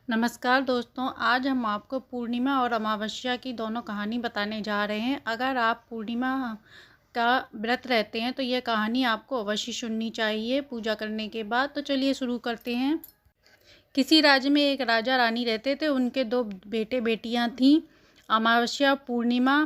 नमस्कार दोस्तों, आज हम आपको पूर्णिमा और अमावस्या की दोनों कहानी बताने जा रहे हैं। अगर आप पूर्णिमा का व्रत रहते हैं तो यह कहानी आपको अवश्य सुननी चाहिए पूजा करने के बाद। तो चलिए शुरू करते हैं। किसी राज्य में एक राजा रानी रहते थे। उनके दो बेटे बेटियां थीं, अमावस्या और पूर्णिमा।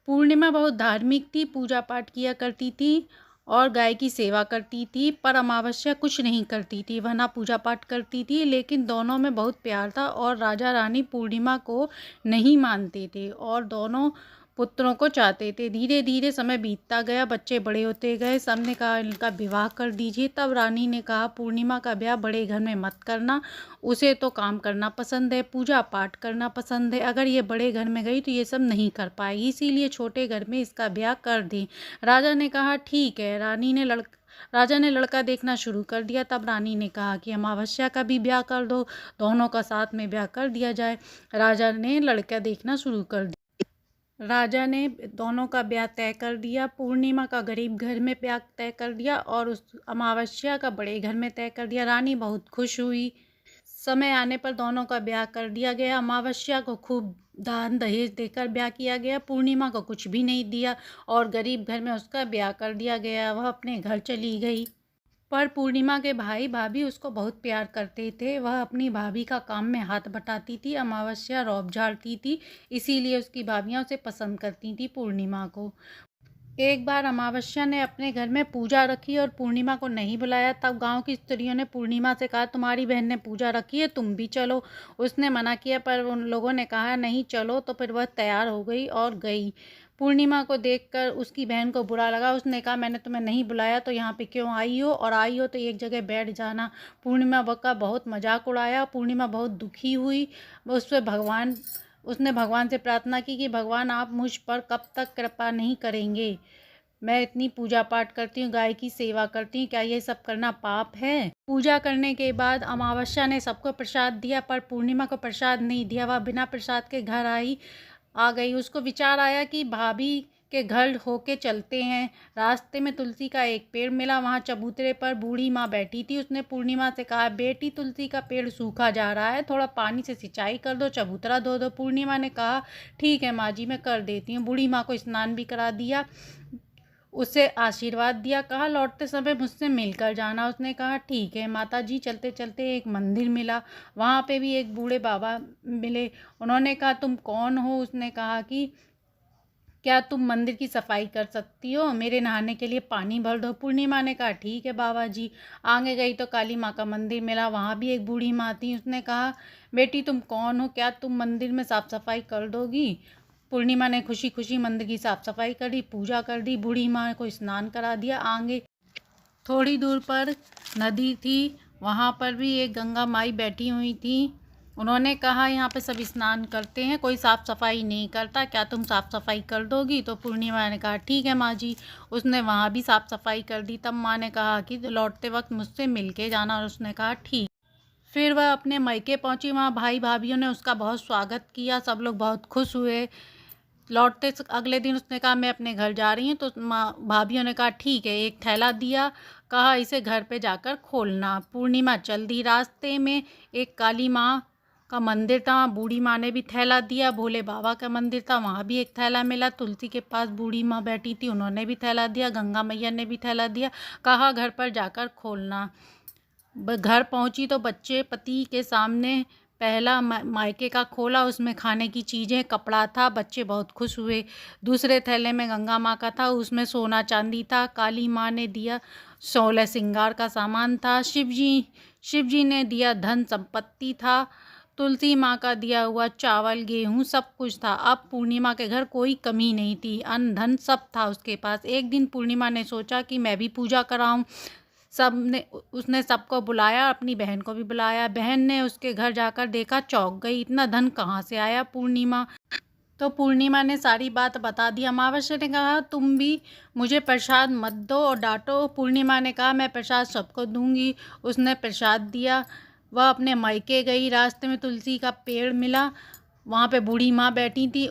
पूर्णिमा बहुत धार्मिक थी, पूजा पाठ किया करती थी और गाय की सेवा करती थी। पर अमावस्या कुछ नहीं करती थी, वह ना पूजा पाठ करती थी। लेकिन दोनों में बहुत प्यार था और राजा रानी पूर्णिमा को नहीं मानते थे और दोनों पुत्रों को चाहते थे। धीरे धीरे समय बीतता गया, बच्चे बड़े होते गए। सबने कहा इनका विवाह कर दीजिए। तब रानी ने कहा पूर्णिमा का ब्याह बड़े घर में मत करना, उसे तो काम करना पसंद है, पूजा पाठ करना पसंद है। अगर ये बड़े घर में गई तो ये सब नहीं कर पाएगी, इसीलिए छोटे घर में इसका ब्याह कर दें। राजा ने कहा ठीक है। राजा ने लड़का देखना शुरू कर दिया। तब रानी ने कहा कि अमावस्या का भी ब्याह कर दो, दोनों का साथ में ब्याह कर दिया जाए। राजा ने लड़का देखना शुरू कर दिया। राजा ने दोनों का ब्याह तय कर दिया। पूर्णिमा का गरीब घर में ब्याह तय कर दिया और उस अमावस्या का बड़े घर में तय कर दिया। रानी बहुत खुश हुई। समय आने पर दोनों का ब्याह कर दिया गया। अमावस्या को खूब दान दहेज देकर ब्याह किया गया, पूर्णिमा को कुछ भी नहीं दिया और गरीब घर में उसका ब्याह कर दिया गया। वह अपने घर चली गई। पर पूर्णिमा के भाई भाभी उसको बहुत प्यार करते थे। वह अपनी भाभी का काम में हाथ बटाती थी। अमावस्या रौब झाड़ती थी, इसीलिए उसकी भाभियाँ उसे पसंद करती थी पूर्णिमा को। एक बार अमावस्या ने अपने घर में पूजा रखी और पूर्णिमा को नहीं बुलाया। तब गांव की स्त्रियों ने पूर्णिमा से कहा तुम्हारी बहन ने पूजा रखी है, तुम भी चलो। उसने मना किया पर उन लोगों ने कहा नहीं चलो। तो फिर वह तैयार हो गई और गई। पूर्णिमा को देखकर उसकी बहन को बुरा लगा। उसने कहा मैंने तुम्हें नहीं बुलाया तो यहाँ पे क्यों आई हो, और आई हो तो एक जगह बैठ जाना। पूर्णिमा का बहुत मजाक उड़ाया। पूर्णिमा बहुत दुखी हुई। उसने भगवान से प्रार्थना की कि भगवान आप मुझ पर कब तक कृपा नहीं करेंगे। मैं इतनी पूजा पाठ करती हूँ, गाय की सेवा करती हूँ, क्या ये सब करना पाप है? पूजा करने के बाद अमावस्या ने सबको प्रसाद दिया पर पूर्णिमा को प्रसाद नहीं दिया। वह बिना प्रसाद के घर आ गई। उसको विचार आया कि भाभी के घर होके चलते हैं। रास्ते में तुलसी का एक पेड़ मिला, वहाँ चबूतरे पर बूढ़ी माँ बैठी थी। उसने पूर्णिमा से कहा बेटी तुलसी का पेड़ सूखा जा रहा है, थोड़ा पानी से सिंचाई कर दो, चबूतरा धो दो। पूर्णिमा ने कहा ठीक है माँ जी, मैं कर देती हूँ। बूढ़ी माँ को स्नान भी करा दिया, उसे आशीर्वाद दिया, कहा लौटते समय मुझसे मिलकर जाना। उसने कहा ठीक है माता जी। चलते चलते एक मंदिर मिला, वहाँ पे भी एक बूढ़े बाबा मिले। उन्होंने कहा तुम कौन हो? उसने कहा कि क्या तुम मंदिर की सफाई कर सकती हो, मेरे नहाने के लिए पानी भर दो। पूर्णिमा ने कहा ठीक है बाबा जी। आगे गई तो काली माँ का मंदिर मिला, वहाँ भी एक बूढ़ी माँ थी। उसने कहा बेटी तुम कौन हो, क्या तुम मंदिर में साफ सफाई कर दोगी? पूर्णिमा ने खुशी खुशी मंदिर की साफ सफाई करी, पूजा कर दी, बूढ़ी माँ को स्नान करा दिया। आगे थोड़ी दूर पर नदी थी, वहाँ पर भी एक गंगा माई बैठी हुई थी। उन्होंने कहा यहाँ पे सब स्नान करते हैं, कोई साफ़ सफाई नहीं करता, क्या तुम साफ़ सफाई कर दोगी? तो पूर्णिमा ने कहा ठीक है माँ जी। उसने वहाँ भी साफ़ सफाई कर दी। तब माँ ने कहा कि लौटते वक्त मुझसे मिल के जाना, और उसने कहा ठीक। फिर वह अपने मायके पहुँची। वहाँ भाई भाभीयों ने उसका बहुत स्वागत किया, सब लोग बहुत खुश हुए। लौटते अगले दिन उसने कहा मैं अपने घर जा रही हूँ। तो माँ भाभीयों ने कहा ठीक है। एक थैला दिया, कहा इसे घर पे जाकर खोलना। पूर्णिमा चल दी। रास्ते में एक काली माँ का मंदिर था, बूढ़ी माँ ने भी थैला दिया। भोले बाबा का मंदिर था, वहाँ भी एक थैला मिला। तुलसी के पास बूढ़ी माँ बैठी थी, उन्होंने भी थैला दिया। गंगा मैया ने भी थैला दिया, कहा घर पर जाकर खोलना। घर पहुँची तो बच्चे पति के सामने पहला मायके का खोला, उसमें खाने की चीज़ें, कपड़ा था। बच्चे बहुत खुश हुए। दूसरे थैले में गंगा माँ का था, उसमें सोना चांदी था। काली माँ ने दिया 16 श्रृंगार का सामान था। शिव जी ने दिया धन संपत्ति था। तुलसी माँ का दिया हुआ चावल गेहूँ सब कुछ था। अब पूर्णिमा के घर कोई कमी नहीं थी, अन्न धन सब था उसके पास। एक दिन पूर्णिमा ने सोचा कि मैं भी पूजा कराऊं। उसने सबको बुलाया, अपनी बहन को भी बुलाया। बहन ने उसके घर जाकर देखा, चौंक गई, इतना धन कहाँ से आया पूर्णिमा? तो पूर्णिमा ने सारी बात बता दी। अमावस्या ने कहा तुम भी मुझे प्रसाद मत दो और डांटो। पूर्णिमा ने कहा मैं प्रसाद सबको दूंगी। उसने प्रसाद दिया। वह अपने मायके गई। रास्ते में तुलसी का पेड़ मिला, वहाँ पे बूढ़ी माँ बैठी थी।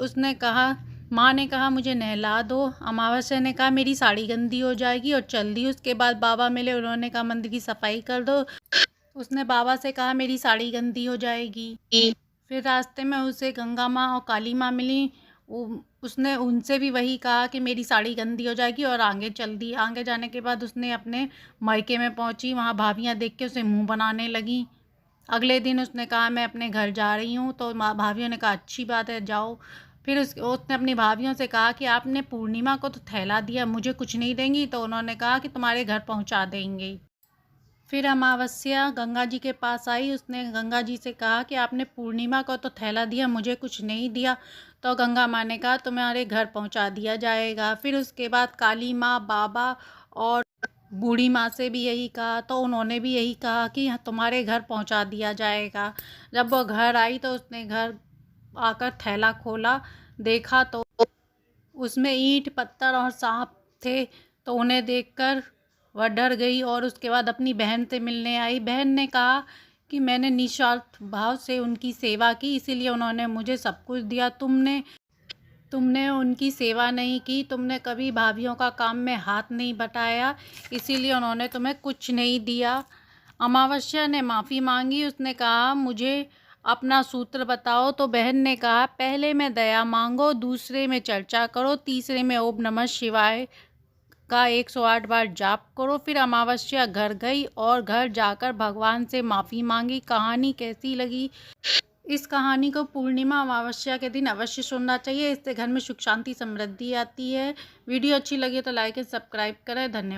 माँ ने कहा मुझे नहला दो। अमावस्या ने कहा मेरी साड़ी गंदी हो जाएगी, और चल दी। उसके बाद बाबा मिले, उन्होंने कहा मंदिर की सफाई कर दो। उसने बाबा से कहा मेरी साड़ी गंदी हो जाएगी। फिर रास्ते में उसे गंगा माँ और काली माँ मिली। उसने उनसे भी वही कहा कि मेरी साड़ी गंदी हो जाएगी और आगे चल दी। आगे जाने के बाद उसने अपने मायके में पहुंची। वहाँ भाभियाँ देख के उसे मुंह बनाने लगी। अगले दिन उसने कहा मैं अपने घर जा रही हूँ, तो भाभियों ने कहा अच्छी बात है जाओ। फिर उसने अपनी भाभियों से कहा कि आपने पूर्णिमा को तो थैला दिया, मुझे कुछ नहीं देंगी? तो उन्होंने कहा कि तुम्हारे घर पहुँचा देंगे। फिर अमावस्या गंगा जी के पास आई। उसने गंगा जी से कहा कि आपने पूर्णिमा को तो थैला दिया, मुझे कुछ नहीं दिया। तो गंगा माँ ने कहा तुम्हारे घर पहुंचा दिया जाएगा। फिर उसके बाद काली माँ, बाबा और बूढ़ी माँ से भी यही कहा, तो उन्होंने भी यही कहा कि तुम्हारे घर पहुंचा दिया जाएगा। जब वो घर आई तो उसने घर आकर थैला खोला, देखा तो उसमें ईंट पत्थर और सांप थे। तो उन्हें देखकर वह डर गई और उसके बाद अपनी बहन से मिलने आई। बहन ने कहा कि मैंने निस्वार्थ भाव से उनकी सेवा की, इसीलिए उन्होंने मुझे सब कुछ दिया। तुमने उनकी सेवा नहीं की, तुमने कभी भाभीियों का काम में हाथ नहीं बटाया, इसीलिए उन्होंने तुम्हें कुछ नहीं दिया। अमावस्या ने माफ़ी मांगी। उसने कहा मुझे अपना सूत्र बताओ। तो बहन ने कहा पहले में दया मांगो, दूसरे में चर्चा करो, तीसरे में ओम नमः शिवाय का 108 बार जाप करो। फिर अमावस्या घर गई और घर जाकर भगवान से माफ़ी मांगी। कहानी कैसी लगी? इस कहानी को पूर्णिमा अमावस्या के दिन अवश्य सुनना चाहिए। इससे घर में सुख शांति समृद्धि आती है। वीडियो अच्छी लगी तो लाइक एंड सब्सक्राइब करें। धन्यवाद।